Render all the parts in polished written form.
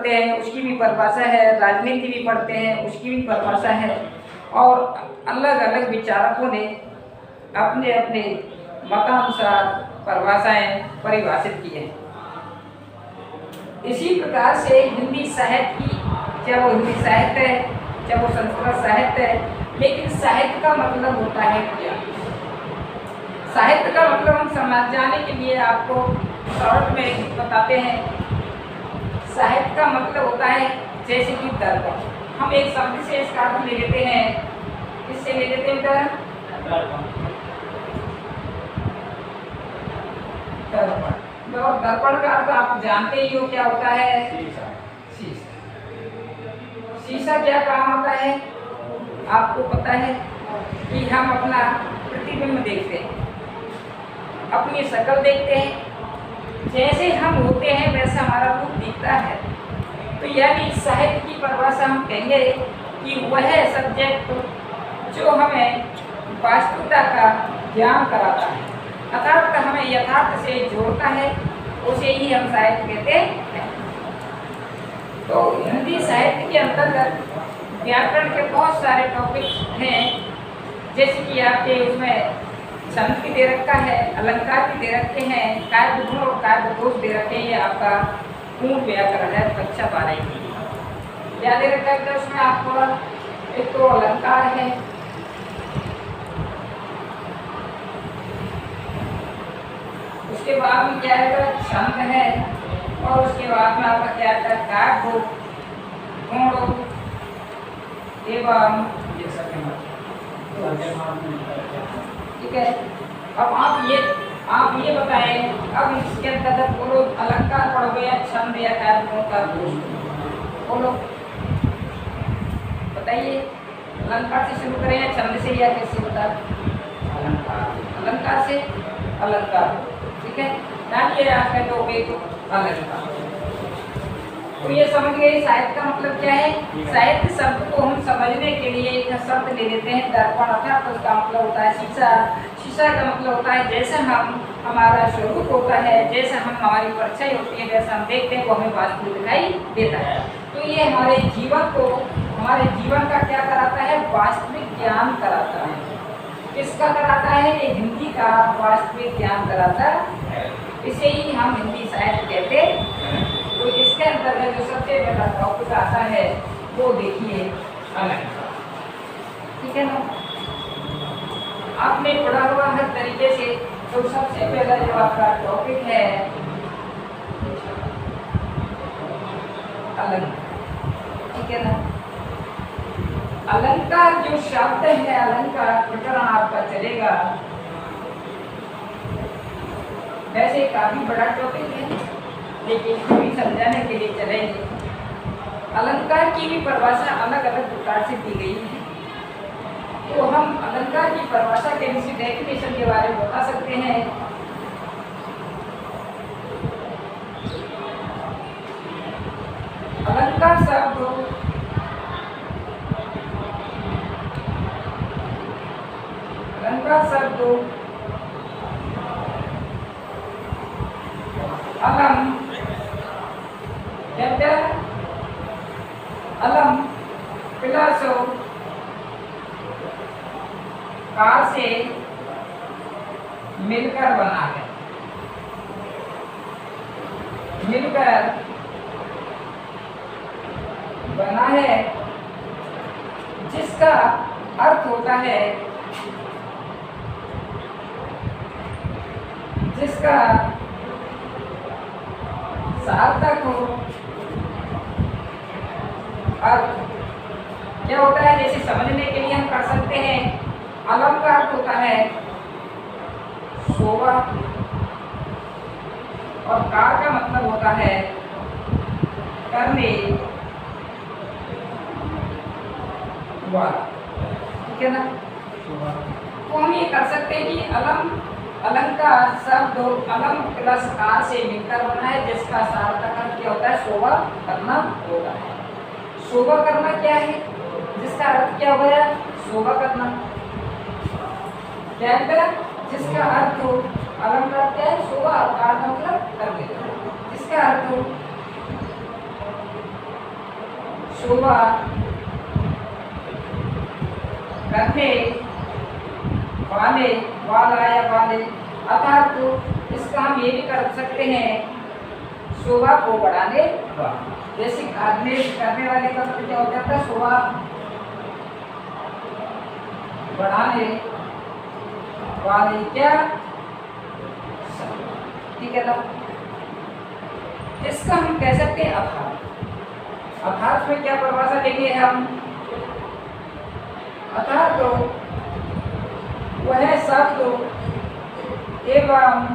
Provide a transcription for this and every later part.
पढ़ते हैं उसकी भी परिभाषा है, राजनीति भी पढ़ते हैं उसकी भी परिभाषा है, और अलग अलग विचारकों ने अपने अपने मतानुसार परिभाषाएं परिभाषित की हैं। इसी प्रकार से हिंदी साहित्य की, चाहे वो हिंदी साहित्य है चाहे वो संस्कृत साहित्य है, लेकिन साहित्य का मतलब होता है क्या? साहित्य का मतलब हम समझ जाने के लिए आपको शॉर्ट में बताते हैं। साहित्य का मतलब होता है जैसे कि दर्पण, हम एक शब्द से इसका अर्थ ले लेते हैं, किससे ले लेते हैं दर्पण। दर्पण का अर्थ आप जानते ही हो क्या होता है? शीशा। शीशा क्या काम होता है आपको पता है? कि हम अपना प्रतिबिंब देखते हैं, अपनी शक्ल देखते हैं, जैसे हम होते हैं वैसा हमारा रूप दिखता है। तो यानी साहित्य की परिभाषा हम कहेंगे कि वह सब्जेक्ट जो हमें वास्तविकता का ज्ञान कराता है, अर्थात हमें यथार्थ से जोड़ता है, उसे ही हम साहित्य कहते हैं। तो हिंदी साहित्य के अंतर्गत व्याकरण के बहुत सारे टॉपिक हैं, जैसे कि आपके उसमें छंद भी दे रखा है, अलंकार भी दे रखे हैं, काव्य गुण और काव्य दोष दे रखे हैं। ये आपका पूर्ण व्याकरण है कक्षा 12 की। क्या दे रखा है उसमें आपको? एक तो अलंकार है, उसके बाद में क्या है छंद है, और उसके बाद में आपका क्या है काव्य गुण एवं ये सब ठीक है। अब आप ये बताएं, अब इसके अंतर्गत बोलो अलंकार पढ़ोगे या छंद या काव्य गुण का बोलो, बताइए। अलंकार से शुरू करें या छंद से या किससे? बता। अलंकार से। अलंकार ठीक है, जानिए आप कहते हो तो अलंकार। तो ये समझ गए साहित्य का मतलब क्या है। साहित्य शब्द को हम समझने के लिए एक शब्द ले लेते हैं दर्पण, अर्थात तो उसका मतलब होता है शीशा। शीशा का मतलब होता है जैसे हमारा स्वरूप होता है, जैसे हमारी परछाई होती है, वैसा हम देखते हैं वो हमें वास्तविक दिखाई देता है। तो ये हमारे जीवन का क्या कराता है? वास्तविक ज्ञान कराता है। किसका कराता है? ये हिंदी का वास्तविक ज्ञान कराता है, इसे ही हम हिंदी साहित्य कहते हैं। तो इसके अंतर्गत जो सबसे पहला टॉपिक आता है वो देखिए अलंकार, ठीक है ना। आपने पढ़ा हुआ हर तरीके से। तो सबसे पहला जो आपका टॉपिक है अलंकार, ठीक है ना। अलंकार जो शब्द है, अलंकार प्रकरण आपका चलेगा। वैसे काफी बड़ा टॉपिक है, लेकिन अभी समझाने के लिए चलेंगे। अलंकार की भी परिभाषा अलग अलग प्रकार से दी गई है। तो हम अलंकार की परिभाषा के डेफिनेशन के बारे में बता सकते हैं। अलंकार शब्द अलम अलम प्लस कार से मिलकर बना है, मिलकर बना है, जिसका अर्थ होता है, जिसका सार्थक हो अर्थ क्या होता है। जैसे समझने के लिए हम कर सकते हैं, अलम का अर्थ होता है शोभा, और कार का मतलब होता है करने वाला, ठीक है ना। तो हम ये कर सकते हैं कि अलंकार शब्द अलम प्लस कार से मिलकर बना है, जिसका सार्थक अर्थ क्या होता है? शोभा करना होता है। शोभा करना क्या है? जिसका अर्थ क्या हो गया? शोभा करना। क्या है? जिसका अर्थ हो, अलम का क्या है? शोभा, और कार का मतलब करने, जिसका अर्थ हो शोभा करने वाले अर्थात तो इसका हम ये भी कर सकते हैं शोभा को बढ़ाने जैसे करने वाले का मतलब क्या हो जाता है शोभा बढ़ाने वाले क्या ठीक है ना। इसका हम कह सकते हैं अर्थात में क्या परिभाषा देंगे हम अर्थात तो वह शब्द एवं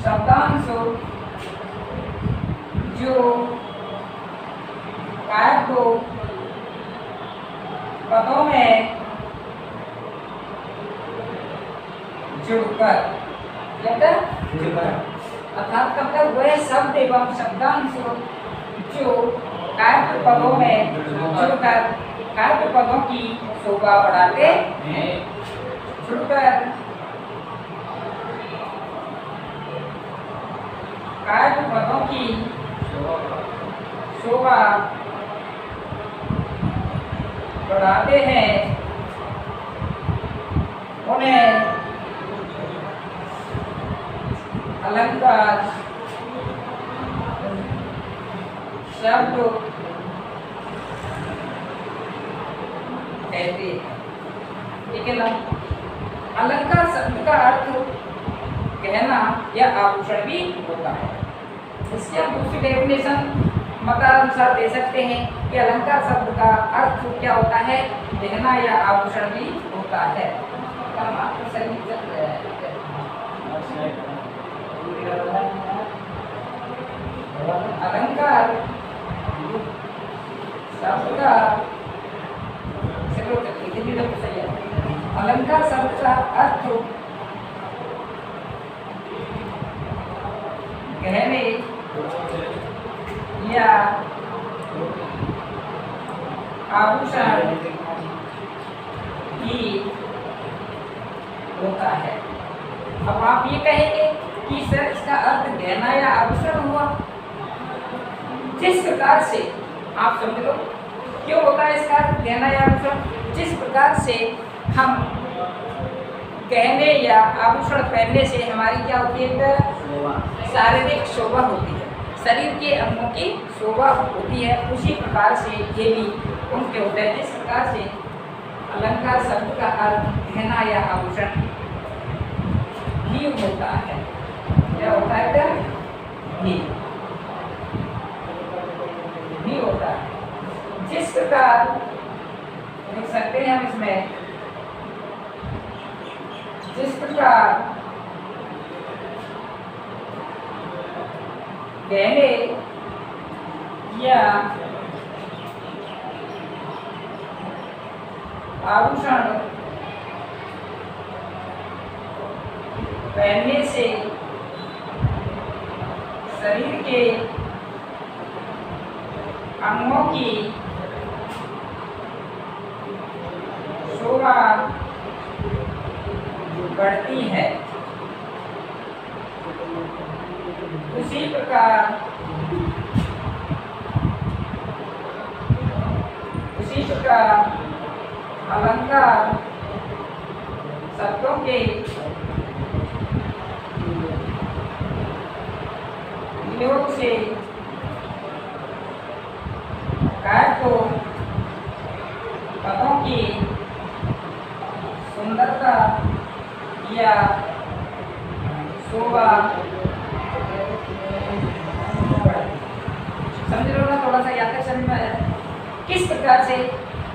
शब्दांश जो कायक को पदों में जुड़कर अर्थात कब तक वह शब्द एवं शब्दांश जो कायक पदों में जुड़कर कायक पदों की शोभा बढ़ाते हैं जुड़कर कायक पदों की शोभा बढ़ाते हैं उन्हें अलंकार शब्द कहते हैं ठीक है ना। अलंकार शब्द का अर्थ गहना या आभूषण भी होता है। इसकी हम दूसरी डेफिनेशन मतानुसार दे सकते हैं कि अलंकार शब्द का अर्थ क्या होता है गहना या आभूषण भी होता है। अलंकार शब्द का अलंकार शब्द का अर्थ गहने या आभूषण ही होता है। अब आप ये कहेंगे कि सर इसका अर्थ गहना या आभूषण हुआ। जिस प्रकार से आप समझ लो क्यों होता है इसका अर्थ गहना या आभूषण, जिस प्रकार से हम गहने या आभूषण पहनने से हमारी क्या होती है शारीरिक शोभा होती है, शरीर के अंगों की शोभा होती है, उसी प्रकार से ये भी उनके होते हैं। जिस प्रकार से अलंकार शब्द का अर्थ गहना या आभूषण ही होता है। क्या होता है क्या ही होता है। जिस प्रकार लिख सकते हैं हम इसमें जिस प्रकार गहने या आभूषण पहनने से शरीर के अंगों की शोभा बढ़ती है, उसी प्रकार अलंकार शब्दों के वियोग से कायक को पदों की सुंदरता या शोभा समझ लो ना, थोड़ा सा याद समझ में आया किस प्रकार से।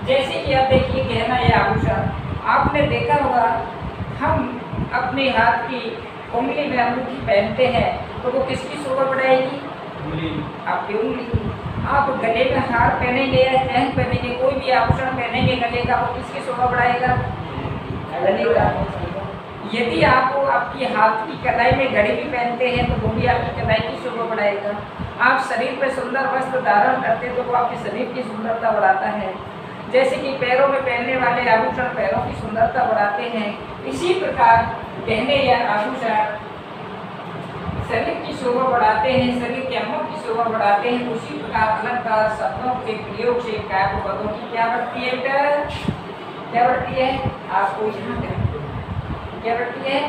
जैसे कि आप देखिए गहना या आभूषण आपने देखा होगा, हम अपने हाथ की उंगली में अंगूठी पहनते हैं तो वो किसकी शोभा बढ़ाएगी? आपकी उंगली की। आप गले में हार पहनेंगे या चैन पहनेंगे, कोई भी आभूषण पहनेंगे गले का, वो किसकी शोभा बढ़ाएगा? गले का। यदि आप आपकी हाथ की कलाई में घड़ी भी पहनते हैं तो वो भी आपकी कलाई की शोभा बढ़ाएगा। आप शरीर पर सुंदर वस्त्र धारण करते हैं तो वो आपके शरीर की सुंदरता बढ़ाता है। जैसे कि पैरों में पहनने वाले आभूषण पैरों की सुंदरता बढ़ाते हैं, इसी प्रकार गहने या आभूषण शरीर की शोभा बढ़ाते हैं, शरीर के अंगों की शोभा बढ़ाते हैं, उसी प्रकार अलंकार शब्दों के प्रयोग से काव्य पदों की क्या बढ़ती है बेटा? क्या बढ़ती है? आपको यहाँ क्या बढ़ती है?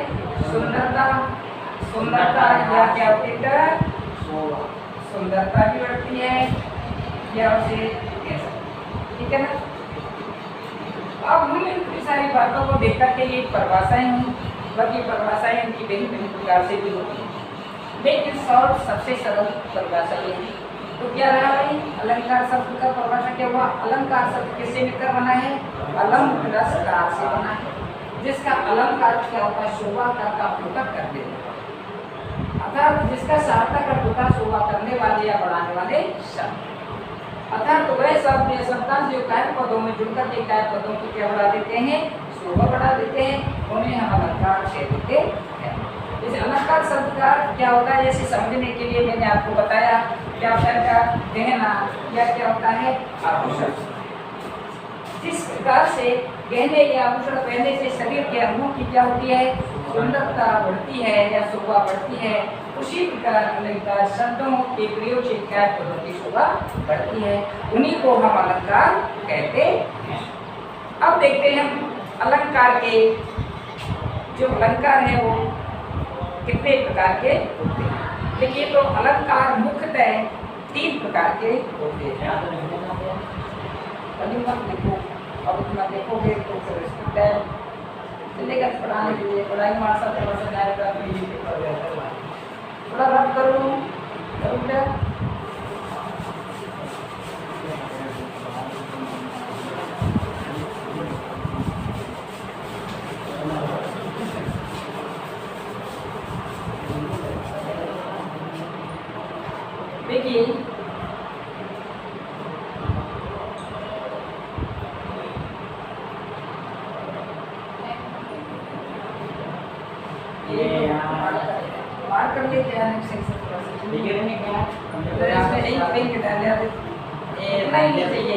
सुंदरता। सुंदरता या क्या होती है बेटा? सुंदरता भी बढ़ती है, या उसे कह सकते, ठीक है ना? अब हम इन सारी बातों को देख करके ये परिभाषाएं हैं, बाकी परिभाषाएं इनकी भिन्न भिन्न प्रकार से भी होती हैं, लेकिन शॉर्ट सबसे सरल परिभाषा ये है। तो क्या रहा भाई? अलंकार शब्द का परिभाषा क्या हुआ? अलंकार शब्द किससे मिलकर बना है? अलम प्लस कार से बना है, जिसका अलंकार क्या होता है? शोभा का पूरक कर देता, अर्थात जिसका सार्थक अर्थ होता है शोभा करने वाले या बढ़ाने वाले शब्द। अर्थात वह शब्द या शब्दांश जो काव्य पदों में जुड़कर के काव्य पदों की क्या बढ़ा देते हैं? शोभा बढ़ा देते हैं, उन्हें हम अलंकार कह देते हैं। इस अलंकार शब्द का क्या होता है, जैसे समझने के लिए मैंने आपको बताया क्या होता है? गहना या क्या होता है? आभूषण। जिस प्रकार से गहने या आभूषण पहनने से शरीर के अंगों की क्या होती है? सुंदरता बढ़ती है या शोभा बढ़ती है, उसी प्रकार अलंकार शब्दों के प्रयोग से क्या पदों की शोभा बढ़ती है, उन्हीं को हम अलंकार कहते हैं। अब देखते हैं अलंकार के जो अलंकार है वो कितने प्रकार के होते हैं। देखिए, तो अलंकार मुख्यतः 3 प्रकार के होते हैं। अभी मत देखो, अब इतना देखोगे तो फिर चलेगा पढ़ाने के लिए, पढ़ाई मार्सा थोड़ा जाएगा, थोड़ा रब करूँ क्या? देखिए, मार कर ले क्या नहीं सही से नहीं क्या इसमें नहीं पेन के डाल दिया नहीं चाहिए।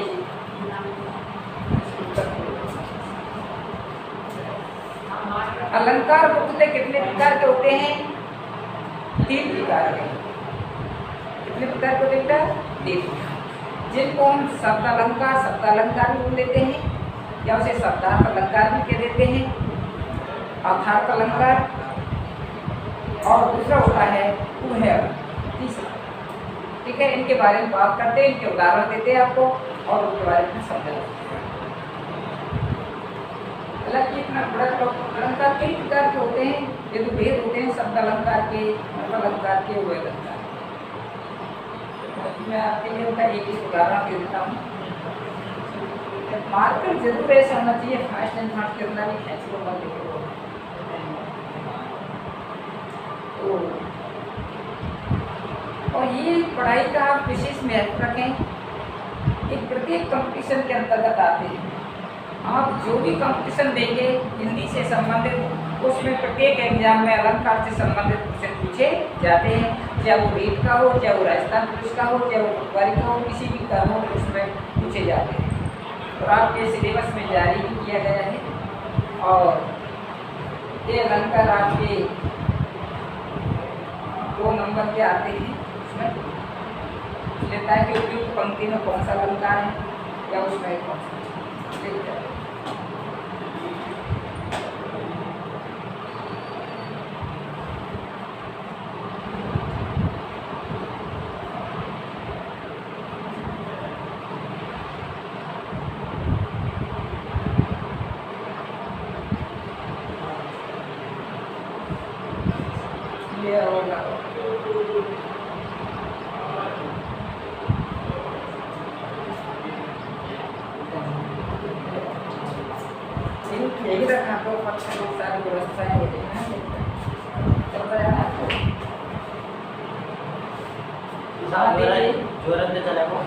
अलंकार मुख्यतः कितने प्रकार के होते हैं? 3 प्रकार के। कितने प्रकार के होते हैं? 3, जिनको हम शब्द अलंकार भी बोल देते हैं, या उसे शब्दार्थ अलंकार भी कह देते हैं, अर्थार्थ अलंकार, और दूसरा होता है उभय अलंकार, तीसरा। ठीक है, इनके बारे में बात करते हैं, इनके उदाहरण देते हैं आपको और उनके बारे में समझाते हैं। इतना बड़ा अलंकार 3 प्रकार के होते हैं, ये तो भेद होते हैं शब्द अलंकार के, अर्थ अलंकार के, उभय अलंकार। मैं आपके लिए उनका एक उदाहरण दे देता हूँ। मार्कर जरूर ऐसा होना चाहिए, फास्ट एंड फास्ट करना भी खींच लो मत देखो। और ये पढ़ाई का आप विशेष महत्व रखें। एक प्रत्येक कंपटीशन के अंतर्गत आते हैं। आप जो भी कंपटीशन देंगे हिंदी से संबंधित, उसमें प्रत्येक एग्जाम में अलंकार से संबंधित क्वेश्चन पूछे जाते हैं, चाहे वो रीट का हो, चाहे वो राजस्थान पुलिस का हो, चाहे वो पटवारी का हो, किसी भी का हो, उसमें पूछे जाते हैं। और आपके सिलेबस में जारी भी किया गया है। और ये अलंकार आपके 2 नंबर के आते हैं, उसमें लेता है कि उपयुक्त पंक्ति में कौन सा अलंकार है या उसमें कौन सा देखता है। ये होगा यही रखा तो पक्ष सारी व्यवस्थाएं होती हैं, चल रहा है आपको जोरन से चला वो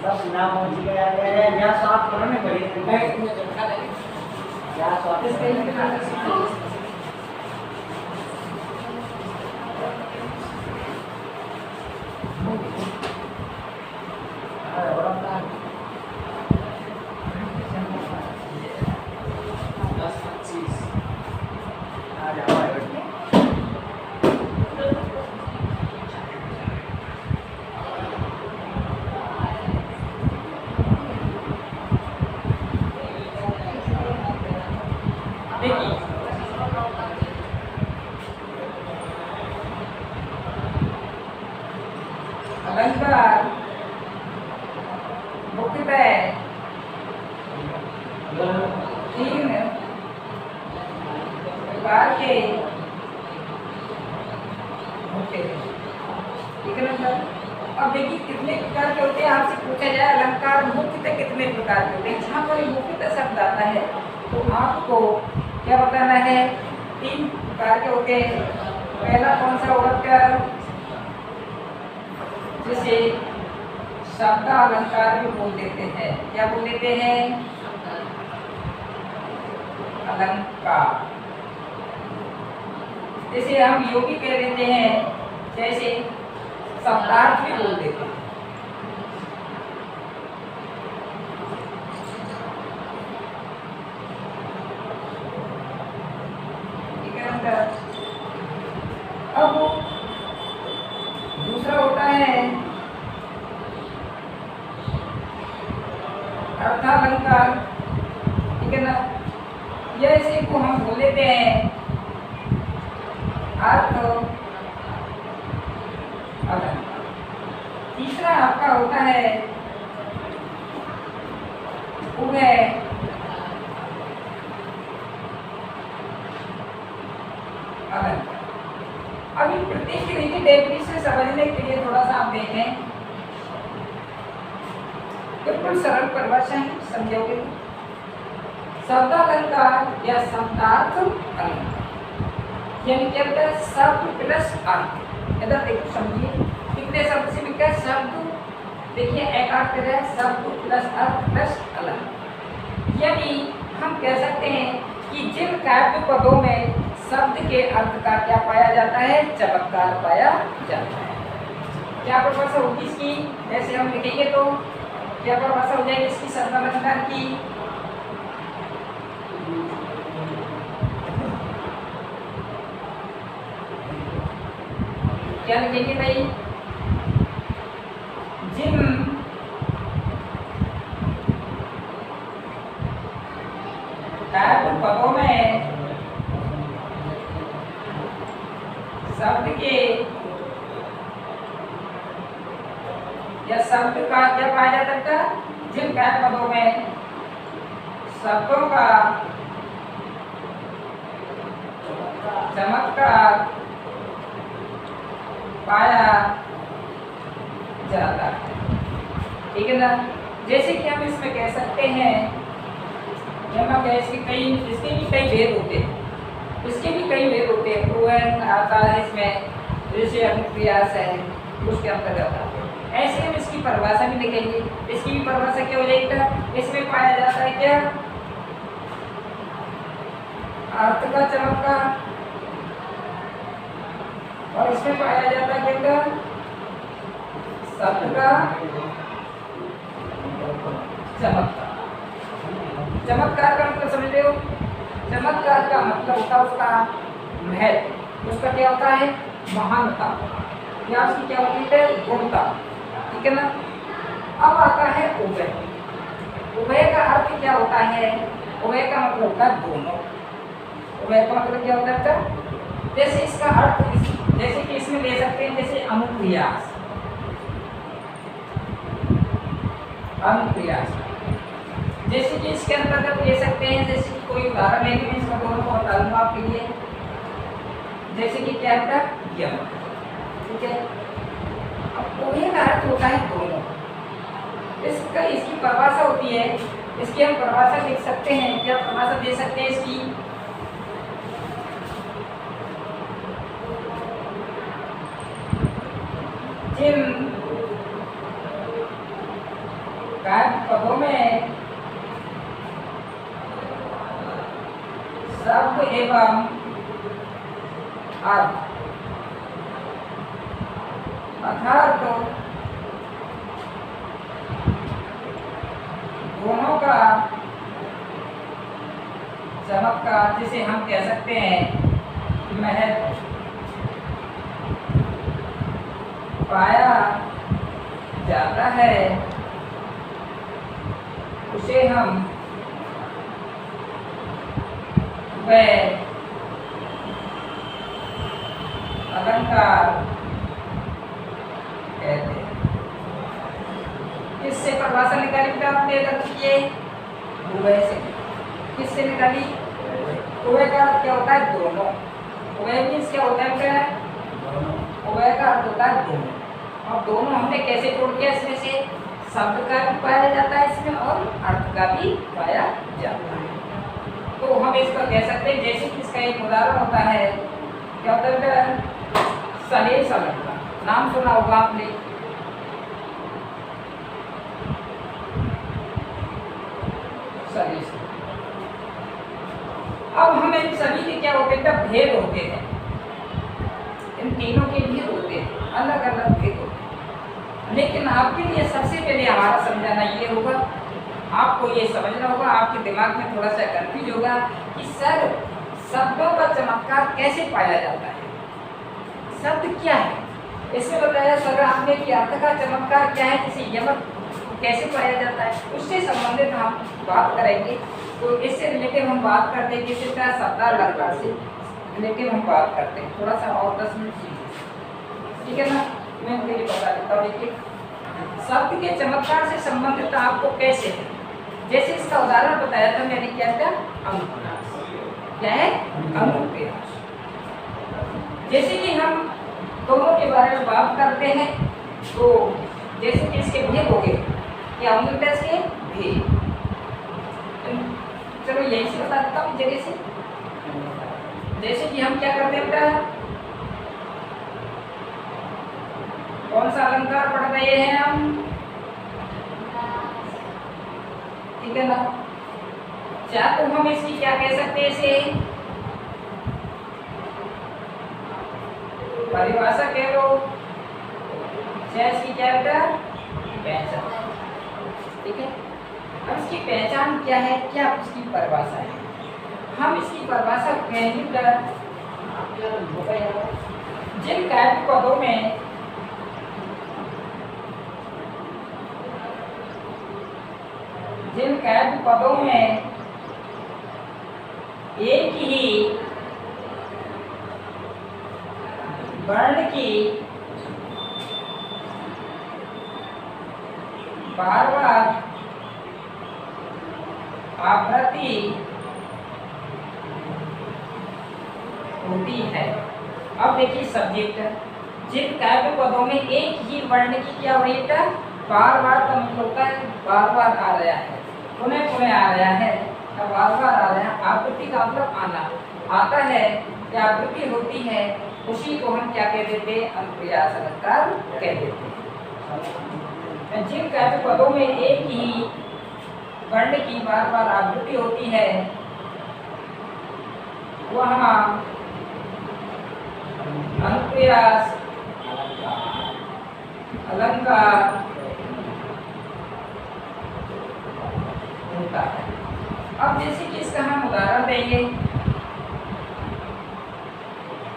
सब नाम पहुंच गया है। या साफ करो ना बड़ी बैठ में चलता है या स्वादिष्ट कहीं मुख्यतः 3 प्रकार के होते हैं। ठीक है ना। अब देखिए कितने प्रकार के होते हैं, आपसे पूछा जाए अलंकार मुख्यतः कितने प्रकार के होते हैं, जहाँ पर मुख्यतः शब्द आता है तो आपको क्या बताना है, 3 प्रकार के होते हैं। पहला कौन सा होगा, जिसे शब्द अलंकार भी बोल देते हैं। क्या बोल देते हैं, अलंकार। जैसे हम योगी कह देते हैं, जैसे शब्दार्थ भी बोल देते हैं। ठीक है ना। अब दूसरा होता है अर्थालंकार। ठीक है ना। यह इसी को हम बोल लेते हैं अर्थ अलंकार। तीसरा आपका होता है वो है अलंकार। अभी प्रत्येक के नीचे डेफिनेशन समझने के लिए थोड़ा सा आप देखें, बिल्कुल सरल परिभाषा है, समझोगे। शब्दालंकार या शब्दार्थ अलंकार यानी क्या होता है, शब्द प्लस अर्थ। इधर देखो, समझिए कितने शब्द से मिलकर शब्द, देखिए एक अर्थ है शब्द प्लस अर्थ प्लस अलंकार। यानी हम कह सकते हैं कि जिन काव्य पदों में शब्द के अर्थ का क्या पाया जाता है, चमत्कार पाया जाता है। क्या परिभाषा होगी इसकी, जैसे हम लिखेंगे तो क्या परिभाषा हो जाएगी इसकी शब्दालंकार की, क्या लिखेंगे भाई, जिन काव्य पदों में शब्द के या शब्द का क्या पाया जा सकता है, जिन काव्य पदों में शब्दों का चमत्कार पाया जाता है। ठीक है ना। जैसे कि हम इसमें कह सकते हैं, जब हम इसके भी कई भेद होते हैं, इसके भी कई भेद होते हैं। प्रोवन आता है इसमें, जैसे अनुप्रयास है उसके अंतर्गत आते हैं। ऐसे हम इसकी परिभाषा भी लिखेंगे। इसकी भी परिभाषा क्या हो जाएगी, इसमें पाया जाता है क्या, अर्थ का चमत्कार, और इसमें पाया जाता है क्या, शब्द का चमत्कार। चमत्कार का मतलब समझ रहे हो, चमत्कार का मतलब होता है उसका महत्व, उसका क्या होता है, महानता, या उसकी क्या होती है, गुणता। ठीक है ना। अब आता है उभय। उभय का अर्थ क्या होता है, उभय का मतलब होता है दोनों। उभय का मतलब क्या होता है, जैसे इसका अर्थ जैसे कि इसमें ले सकते हैं, जैसे अनुप्रयास, अनुप्रयास जैसे कि इसके अंतर्गत ले सकते हैं, जैसे कि कोई उदाहरण लेंगे, मैं इसका दोनों को बता दूंगा आपके लिए। जैसे कि क्या होता है, यम। ठीक है। अब उभय का अर्थ होता है दोनों। इसकी परिभाषा होती है, इसकी हम परिभाषा लिख सकते हैं, क्या परिभाषा दे सकते हैं इसकी, जिन काव्य पदों में शब्द एवं अर्थ अर्थात दोनों का चमत्कार, जिसे हम कह सकते हैं महत्व पाया जाता है, उसे हम वह अलंकार कहते हैं। इससे परिभाषा निकाली बेटा आपने इधर किए उभय से, किससे निकाली? उभय का अर्थ क्या होता है? दोनों। उभय मीन्स क्या होता है बेटा? उभय का अर्थ होता है दोनों। और दोनों हमने कैसे जोड़ दिया? इसमें से शब्द का भी पाया जाता है इसमें और अर्थ का भी पाया जाता है। तो हम इसका कह सकते हैं, जैसे कि इसका एक उदाहरण होता है, क्या होता है बेटा? सलेश अलंकार, नाम सुना होगा आपने। सलेश। अब हम इन सभी के क्या होते हैं? भेद होते हैं, इन तीनों के भेद होते हैं, अलग अलग भेद होते हैं। लेकिन आपके लिए सबसे पहले हमारा समझाना ये होगा, आपको ये समझना होगा, आपके दिमाग में थोड़ा सा कंफ्यूज होगा कि सर शब्दों का चमत्कार कैसे पाया जाता है? शब्द क्या है? इसमें बताया सर आपने कि अर्थ का चमत्कार क्या है, जैसे यमक कैसे पाया जाता है, उससे संबंधित हम बात करेंगे। तो इससे रिलेटिव हम बात करते हैं, किसी तरह शब्दालंकार से रिलेटिव हम बात करते हैं। थोड़ा सा और 10 मिनट कीजिए, ठीक है ना? मैं मुझे बता देता हूँ। देखिए, शब्द के चमत्कार से संबंधित आपको कैसे है, जैसे इसका उदाहरण बताया था मैंने, क्या था? अनुप्रास। क्या है? अनुप्रास। जैसे कि हम दोनों के बारे में बात करते हैं, तो जैसे कि इसके भेद हो गए, क्या होंगे इसके भेद? चलो यही से बता देता हूँ जगह से। जैसे कि हम क्या करते हैं बेटा? कौन सा अलंकार पढ़ रहे हैं हम? ठीक है ना? चाहे तो हम इसकी क्या कह सकते हैं? इसे परिभाषा कह लो, चाहे इसकी क्या बेटा? पहचान। ठीक है, अब इसकी पहचान क्या है, क्या उसकी परिभाषा है? हम इसकी परिभाषा कहेंगे जिन काव्य पदों में एक ही वर्ण की बार बार आवृत्ति होती है। अब देखिए सब्जेक्ट, जिन काव्य पदों में एक ही वर्ण की क्या हो रही है? बार बार का मतलब होता है बार बार आ रहा है, पुनः पुनः आ रहा है, बार बार आ रहा है। आवृत्ति का मतलब आना, आता है या आवृत्ति होती है, उसी को हम क्या कह देते हैं? अनुप्रास अलंकार कह देते हैं। जिन काव्य पदों में एक ही वर्ण की बार बार आवृत्ति होती है, वहाँ अनुप्रास अलंकार होता है। अब जैसे कि इसका हम उदाहरण देंगे,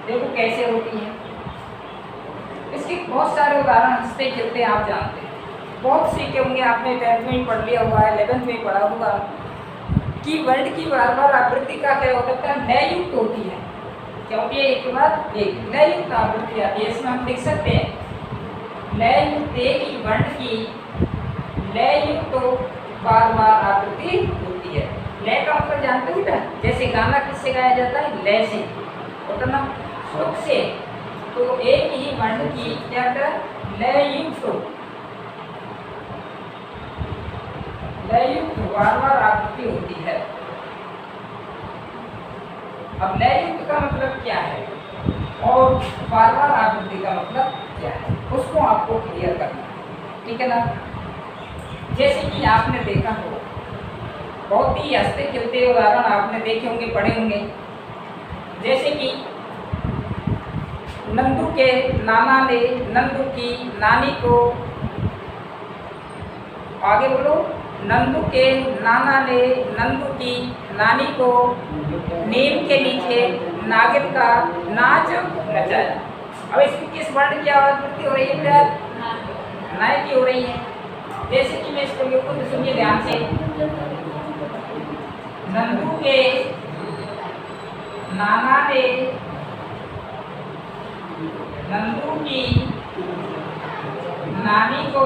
देखो कैसे होती है। इसके बहुत सारे उदाहरण हंसते खेलते आप जानते हैं, बहुत सीखे होंगे आपने, 10th में पढ़ लिया हुआ है, 11th में पढ़ा होगा कि वर्ण की बार बार आवृत्ति का क्या होता है? नय युक्त होती है, क्योंकि एक के बाद एक नय युक्त आवृत्ति आती है। इसमें हम लिख सकते हैं नय युक्त एक ही वर्ण की नय युक्त बार बार आवृत्ति होती है। लय का मतलब जानते हो बेटा? जैसे गाना किससे गाया जाता है? लय से, होता ना, सुख से। तो एक ही वर्ण की क्या लय युक्त बार बार आवृत्ति होती है। अब लय युक्त का मतलब क्या है और बार बार आवृत्ति का मतलब क्या है, उसको आपको क्लियर करना है, ठीक है ना? जैसे कि आपने देखा हो, बहुत ही हंसते खेलते उदाहरण आपने देखे होंगे, पढ़े होंगे। जैसे कि नंदू के नाना ने नंदू की नानी को, आगे बोलो, नंदू के नाना ने नंदू की नानी को नीम के नीचे नागिन का नाच नचाया। अब इसकी किस वर्ण की आवृत्ति हो रही है? नाय की हो रही है। जैसे कि मैं इसको लिखूं तो सुनिए ध्यान से, नंदू के नाना ने नंदू की नानी को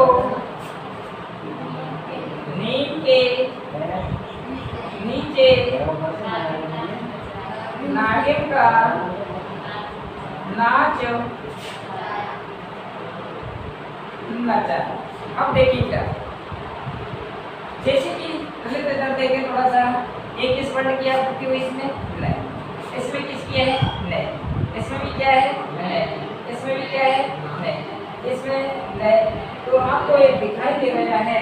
के नीचे नागिन का नाच नचा। अब देखिए क्या, जैसे कि पहले तो देखें थोड़ा सा, ये किस वर्ण की आवृत्ति हुई इसमें? नहीं। इसमें किसकी है? नहीं। इसमें भी क्या है? नहीं। इसमें भी क्या है? नहीं। इसमें नहीं। तो आपको ये दिखाई दे रहा है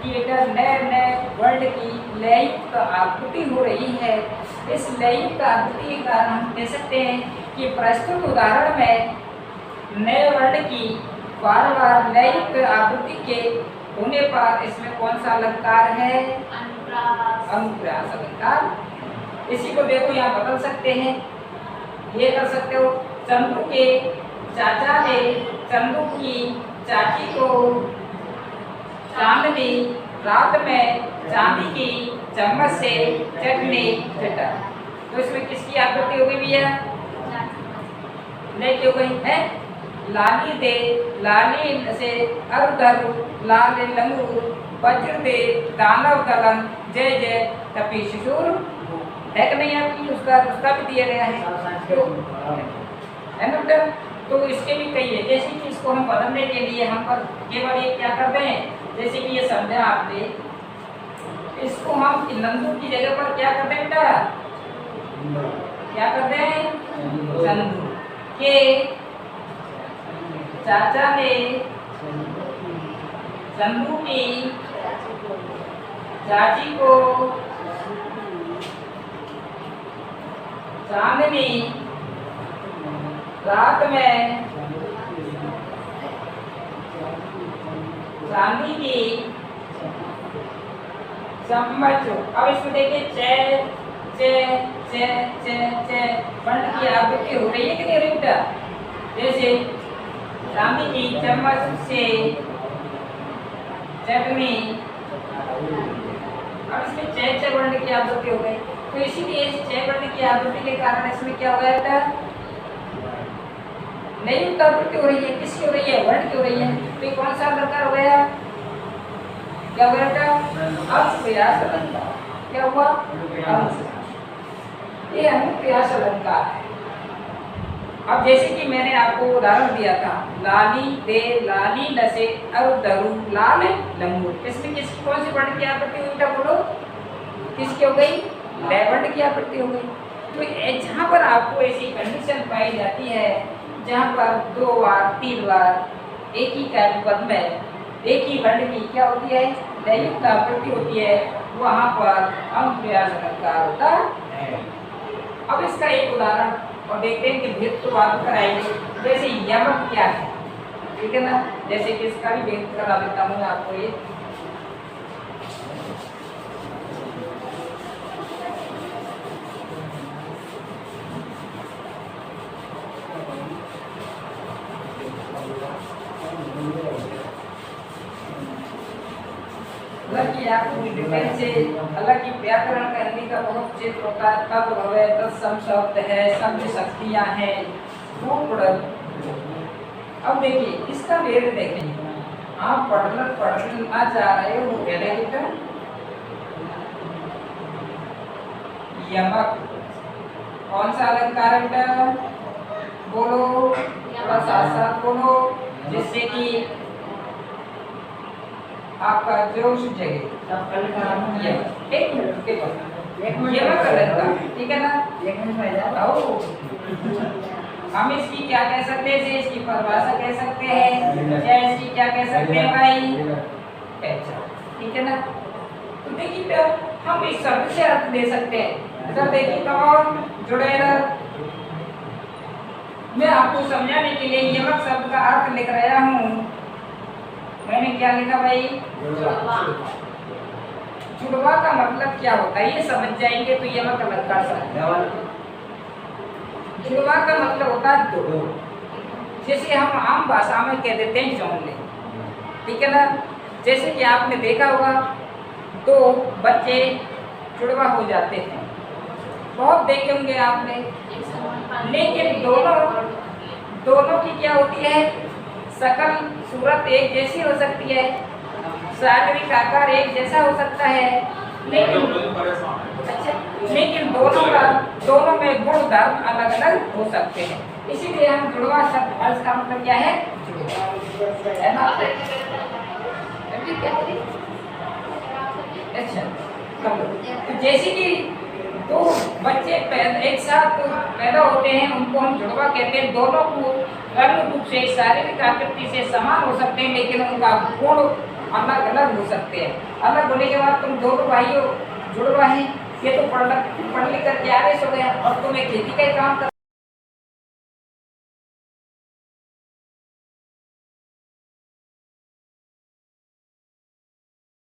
कि बेटा नए नए वर्ण की लययुक्त आकृति हो रही है। इस लययुक्त आकृति के कारण हम कह सकते हैं कि प्रस्तुत उदाहरण में नए वर्ण की बार बार लययुक्त आकृति के होने पर इसमें कौन सा अलंकार है? अनुप्रास अलंकार। इसी को देखो यहाँ बदल सकते हैं, ये कर सकते हो, चंदू के चाचा ने चंदू की चाची को चांदनी रात में चांदी की चम्मच से चटनी चटा। तो इसमें किसकी आकृति हो गई भैया? नहीं, क्यों गई है? लाली दे लाली से अरुधरु लाल लंगूर वज्र दे दानव दलन जय जय तपी शिशुर। है कि नहीं आपकी? उसका भी दिया गया है ना बेटा। तो इसके भी कई है, जैसे कि इसको हम बदलने के लिए हम पर केवल ये क्या करते हैं, जैसे कि ये समझा आपने, इसको हम नंदू की जगह पर क्या करते हैं बेटा? क्या करते हैं? चंदू के चाचा ने चंदू की चाची को चांदनी रात में चांदी की चम्मच। अब इसमें देखिए चे चे चे चे चे वर्ण की आवृत्ति हो रही है कि नहीं हो रही बेटा? जैसे चांदी की चम्मच से चटनी। अब इसमें चे चे वर्ण की आवृत्ति हो गई, तो इसीलिए इस चे वर्ण की आवृत्ति के कारण इसमें क्या हो गया बेटा? नई आवृत्ति हो रही है। किसकी हो रही है? वर्ण की हो रही है। तो कौन सा अलंकार हो गया? क्या हो गया बेटा? अनुप्रास अलंकार। क्या हुआ? ये अनुप्रास अलंकार है। अब जैसे कि मैंने आपको उदाहरण दिया था, लाली दे लाली लसे अरुधरु लाल लंगूर। इसमें किसकी कौन सी वर्ण की आवृत्ति हुई बेटा? बोलो, किसकी हो गई? लय वर्ण की आवृत्ति हो गई। तो जहाँ पर आपको ऐसी कंडीशन पाई जाती है जहाँ पर 2 बार 3 बार एक ही पद में एक ही वर्ण की क्या होती है? लययुक्त आवृत्ति होती है, वहाँ पर अनुप्रास अलंकार होता है। अब इसका एक उदाहरण और देखते हैं कि भेद तो बात कराएंगे। जैसे यमक क्या है, ठीक है ना? जैसे कि इसका भी भेद करा देता हूँ आपको। ये हालांकि आपको डिटेल से, हालांकि व्याकरण का हिंदी का बहुत क्षेत्र होता है, तब भवे तत्सम शब्द है, शब्द शक्तियाँ हैं, अब देखिए इसका भेद देखें। आप पढ़ना चाह रहे हो बेटा, यमक कौन सा अलंकार है बेटा? बोलो, थोड़ा साथ बोलो, जिससे कि आपका जोश जगे। एक मिनट के यमक अलंकार, ठीक है ना? हम इसकी क्या कह सकते हैं? इसकी परिभाषा कह सकते हैं, या इसकी क्या कह सकते हैं भाई? ठीक है ना? तो देखिए हम इस शब्द से अर्थ दे सकते हैं। तो देखिए कौन जुड़ेगा? मैं आपको समझाने के लिए यमक शब्द का अर्थ लिख रहा हूँ। मैंने क्या लिखा भाई? जुड़वा का मतलब क्या होता है ये समझ जाएंगे तो यमक अलंकार समझ। जुड़वा का मतलब होता है दो, जैसे हम आम भाषा में कह देते हैं जौनले, ठीक है ना? जैसे कि आपने देखा होगा 2 बच्चे जुड़वा हो जाते हैं, बहुत देखे होंगे आपने। लेकिन दोनों की क्या होती है? शकल सूरत एक जैसी हो सकती है, शारीरिक आकार एक जैसा हो सकता है, लेकिन अच्छा, लेकिन दोनों में गुण धर्म अलग अलग हो सकते हैं। इसीलिए हम जुड़वा शब्द अर्थ का मतलब क्या है, जुड़वा है ना। अच्छा, तो जैसे कि दो बच्चे एक साथ पैदा होते हैं, उनको हम जुड़वा कहते हैं। दोनों को रंग रूप से शारीरिक आकृति से समान हो सकते हैं, लेकिन उनका गुण अलग अलग हो सकते हैं। अलग होने के बाद तुम दोनों भाइयों जुड़वा हैं, ये तो पढ़ लिख करके आगे सो गया और तुम्हें खेती का ही काम कर